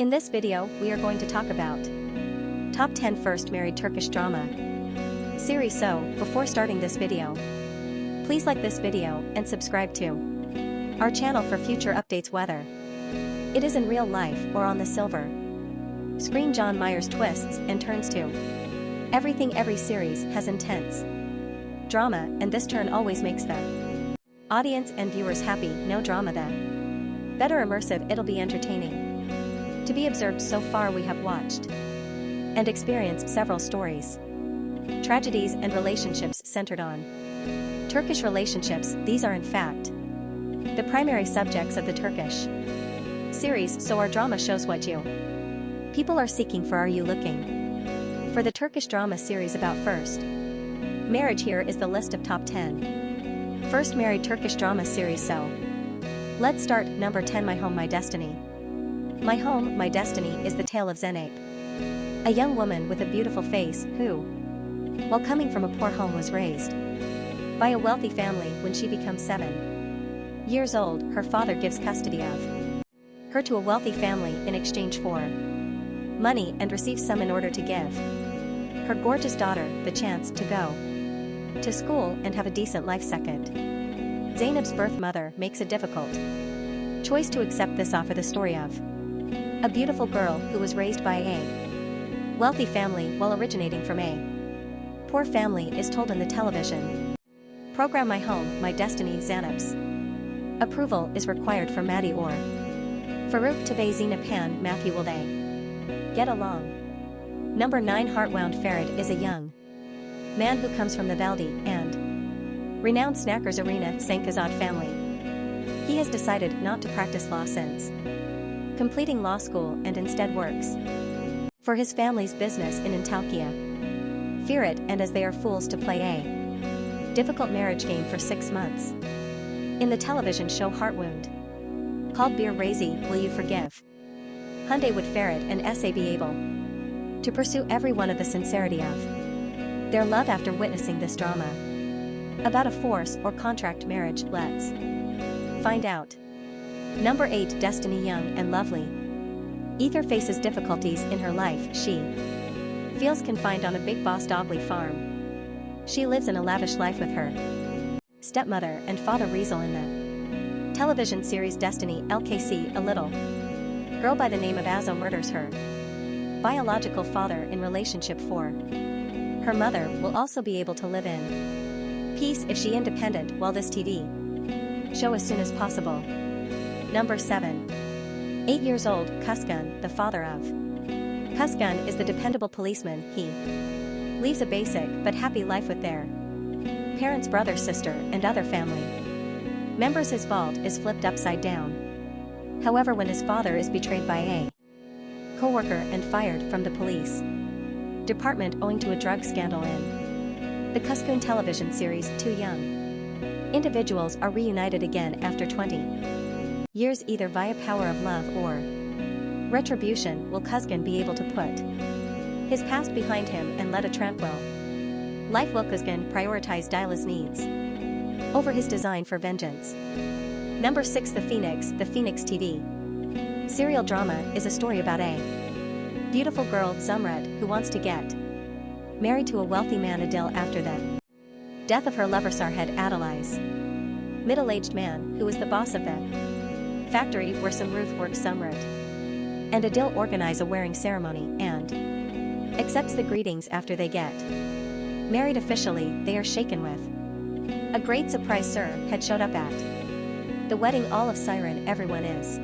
In this video, we are going to talk about Top 10 First Married Turkish Drama Series. So, before starting this video, please like this video and subscribe to our channel for future updates whether it is in real life or on the silver screen. John Myers twists and turns to everything. Every series has intense drama, and this turn always makes the audience and viewers happy. No drama, the better immersive it'll be. Entertaining to be observed. So far we have watched and experienced several stories, tragedies and relationships centered on Turkish relationships. These are in fact the primary subjects of the Turkish series, so our drama shows what you people are seeking for. Are you looking for the Turkish drama series about first marriage? Here is the list of top 10 first married Turkish drama series. So let's start. Number 10, My Home, My Destiny. My Home, My Destiny is the tale of Zeynep, a young woman with a beautiful face who, while coming from a poor home, was raised by a wealthy family. When she becomes 7 years old, her father gives custody of her to a wealthy family in exchange for money, and receives some in order to give her gorgeous daughter the chance to go to school and have a decent life. Second, Zeynep's birth mother makes a difficult choice to accept this offer. The story of a beautiful girl who was raised by a wealthy family while originating from a poor family is told in the television program My Home, My Destiny. Zeynep's approval is required for Maddie or Farouk to be Zeynep Han. Matthew, will they get along? Number 9, Heartwound. Farid is a young man who comes from the Valdi and renowned Snackers Arena Sankazad family. He has decided not to practice law since completing law school and instead works for his family's business in Antalya. Fear it, and as they are fools to play a difficult marriage game for 6 months. In the television show Heartwound, called Bir Razi, Will You Forgive? Hyundai would Ferit and Sa be able to pursue every one of the sincerity of their love after witnessing this drama about a force or contract marriage? Let's find out. Number 8, Destiny. Young and lovely Ether faces difficulties in her life. She feels confined on a big boss dogly farm. She lives in a lavish life with her stepmother and father Rizal. In the television series Destiny, LKC, a little girl by the name of Azo murders her biological father in relationship for her mother will also be able to live in peace if she independent while this TV show as soon as possible. Number 7, 8 years old, Kuzgun. The father of Kuzgun is the dependable policeman. He leaves a basic but happy life with their parents, brother, sister, and other family members. His vault is flipped upside down. However, when his father is betrayed by a co-worker and fired from the police department owing to a drug scandal in the Kuzgun television series, two young individuals are reunited again after 20 years, either via power of love or retribution. Will Kuzgun be able to put his past behind him and lead a tranquil life? Will Kuzgun prioritize Dila's needs over his design for vengeance? Number 6, The Phoenix. The Phoenix TV serial drama is a story about a beautiful girl, Zumred, who wants to get married to a wealthy man, Adil, after the death of her lover Sarhed Adeli's middle-aged man, who is the boss of the factory where Samruth works. Zumred and Adil organize a wearing ceremony and accepts the greetings. After they get married officially, they are shaken with a great surprise. Sir had showed up at the wedding. All of Siren, everyone is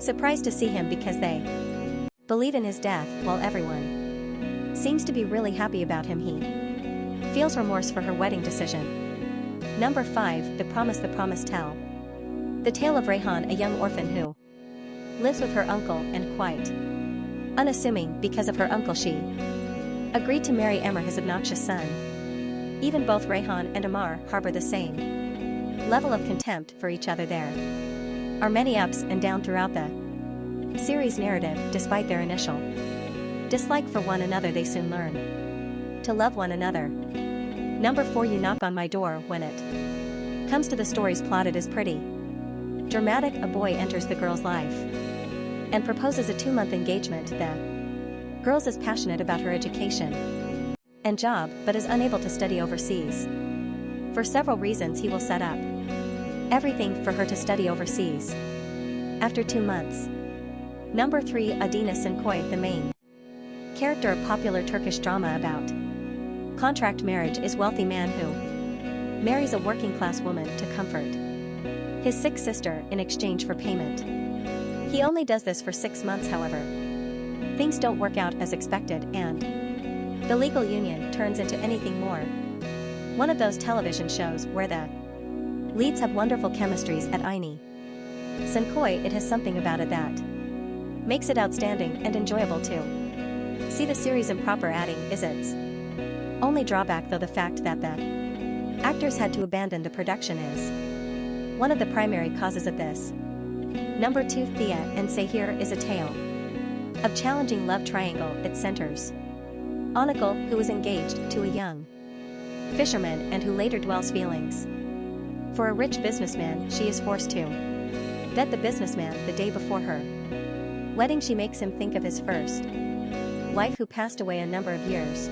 surprised to see him because they believe in his death, while everyone seems to be really happy about him. He feels remorse for her wedding decision. Number 5, The Promise. The Promise tell the tale of Rayhan, a young orphan who lives with her uncle and quite unassuming. Because of her uncle, she agreed to marry Emir, his obnoxious son. Even both Rayhan and Amar harbor the same level of contempt for each other. There are many ups and downs throughout the series narrative. Despite their initial dislike for one another, they soon learn to love one another. Number 4, You Knock on My Door. When it comes to the story's plot, it is pretty dramatic. A boy enters the girl's life and proposes a 2-month engagement. The girl is passionate about her education and job but is unable to study overseas. For several reasons he will set up everything for her to study overseas. After 2 months. Number 3. Adina Sinkoy. The main character of popular Turkish drama about contract marriage is wealthy man who marries a working class woman to comfort his sick sister in exchange for payment. He only does this for 6 months. However, things don't work out as expected and the legal union turns into anything more. One of those television shows where the leads have wonderful chemistries at Aini Sinkoy. It has something about it that makes it outstanding and enjoyable too. See the series improper adding is its only drawback, though the fact that the actors had to abandon the production is one of the primary causes of this. Number 2. Thea and Sahir is a tale of challenging love triangle. It centers Onikal, who is engaged to a young fisherman and who later dwells feelings for a rich businessman. She is forced to vet the businessman the day before her wedding. She makes him think of his first wife who passed away a number of years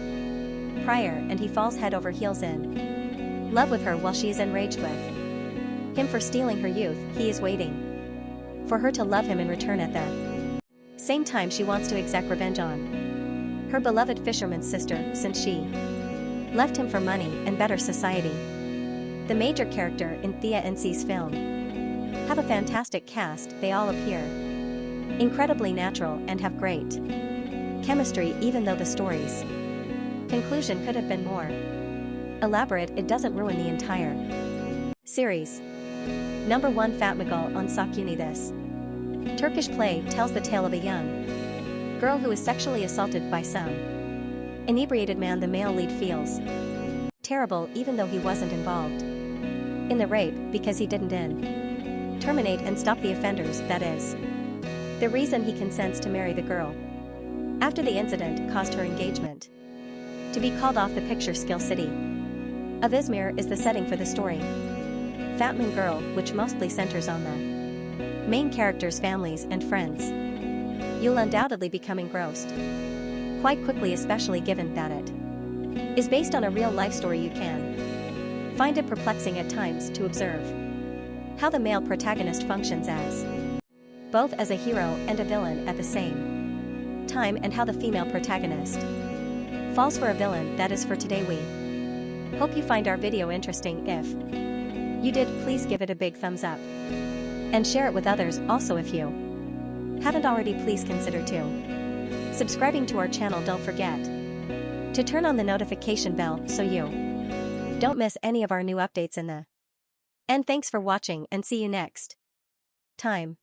prior, and he falls head over heels in love with her while she is enraged with him for stealing her youth. He is waiting for her to love him in return. At the same time, she wants to exact revenge on her beloved fisherman's sister since she left him for money and better society. The major character in Thea and C's film have a fantastic cast. They all appear incredibly natural and have great chemistry. Even though the story's conclusion could have been more elaborate, it doesn't ruin the entire series. Number 1. Fatmagul on Sakuni. This Turkish play tells the tale of a young girl who is sexually assaulted by some inebriated man. The male lead feels terrible even though he wasn't involved in the rape because he didn't terminate and stop the offenders. That is the reason he consents to marry the girl. After the incident caused her engagement to be called off, the picture skill city of Izmir is the setting for the story Fatman Girl, which mostly centers on the main characters' families and friends. You'll undoubtedly become engrossed quite quickly, especially given that it is based on a real-life story. You can find it perplexing at times to observe how the male protagonist functions as both as a hero and a villain at the same time, and how the female protagonist falls for a villain. That is for today. We hope you find our video interesting. If you did, please give it a big thumbs up and share it with others. Also, if you haven't already, please consider subscribing to our channel. Don't forget to turn on the notification bell so you don't miss any of our new updates in the end. Thanks for watching and see you next time.